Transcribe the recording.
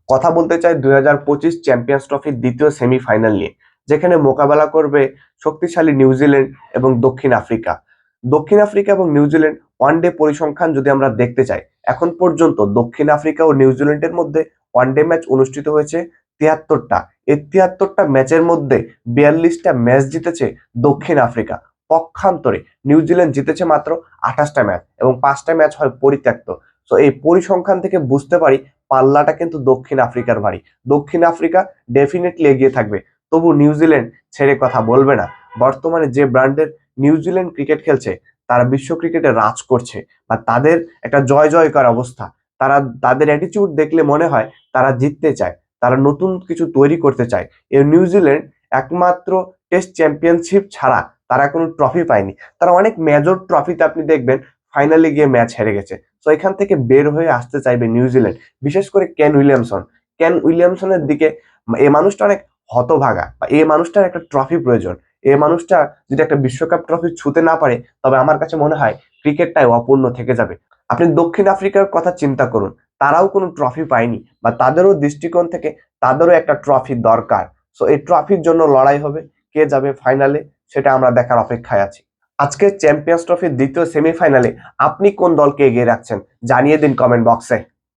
কথা বলতে চাই 2025 চ্যাম্পিয়ন্স ট্রফির দ্বিতীয় সেমিফাইনাল নিয়ে, যেখানে মোকাবেলা করবে শক্তিশালী নিউজিল্যান্ড এবং দক্ষিণ আফ্রিকা। দক্ষিণ আফ্রিকা এবং নিউজিল্যান্ড ওয়ানডে পরিসংখ্যান যদি আমরা দেখতে চাই, এখন পর্যন্ত দক্ষিণ আফ্রিকা ও নিউজিল্যান্ডের মধ্যে ওয়ানডে ম্যাচ অনুষ্ঠিত হয়েছে 73টা। এই 73টা ম্যাচের মধ্যে 42টা ম্যাচ জিতেছে দক্ষিণ আফ্রিকা। পক্ষান্তরে নিউজিল্যান্ড জিতেছে মাত্র 28টা ম্যাচ এবং 5টা ম্যাচ হয় পরিত্যক্ত। তো এই পরিসংখ্যান থেকে বুঝতে পারি পাল্লাটা কিন্তু দক্ষিণ আফ্রিকার ভারী। দক্ষিণ আফ্রিকা ডেফিনেটলি এগিয়ে থাকবে, তবু নিউজিল্যান্ড ছেড়ে কথা বলবে না। বর্তমানে যে ব্র্যান্ডের নিউজিল্যান্ড ক্রিকেট খেলছে, তারা বিশ্ব ক্রিকেটে রাজ করছে, বা তাদের একটা জয় জয়কার অবস্থা। তাদের অ্যাটিটিউড দেখলে মনে হয় তারা জিততে চায়, তারা নতুন কিছু তৈরি করতে চায়। এই নিউজিল্যান্ড একমাত্র টেস্ট চ্যাম্পিয়নশিপ ছাড়া তারা কোনো ট্রফি পায়নি। তারা অনেক মেজর ট্রফিতে আপনি দেখবেন ফাইনালে গিয়ে ম্যাচ হেরে গেছে। তো এখান থেকে বের হয়ে আসতে চাইবে নিউজিল্যান্ড, বিশেষ করে কেন উইলিয়ামসনের দিকে। এই মানুষটা অনেক হতভাগা, বা এই মানুষটার একটা ট্রফি প্রয়োজন। এই মানুষটা যদি একটা বিশ্বকাপ ট্রফি ছুতে না পারে, তবে আমার কাছে মনে হয় ক্রিকেটটাই অপূর্ণ থেকে যাবে। আপনি দক্ষিণ আফ্রিকার কথা চিন্তা করুন, তারাও কোনো ট্রফি পায়নি, বা তাদেরও দৃষ্টিকোণ থেকে তাদেরও একটা ট্রফি দরকার। সো এই ট্রফির জন্য লড়াই হবে, কে যাবে ফাইনালে সেটা আমরা দেখার অপেক্ষায় আছি। আজকের চ্যাম্পিয়ন্স ট্রফির দ্বিতীয় সেমিফাইনালে আপনি কোন দলকে এগিয়ে রাখছেন জানিয়ে দিন কমেন্ট বক্সে।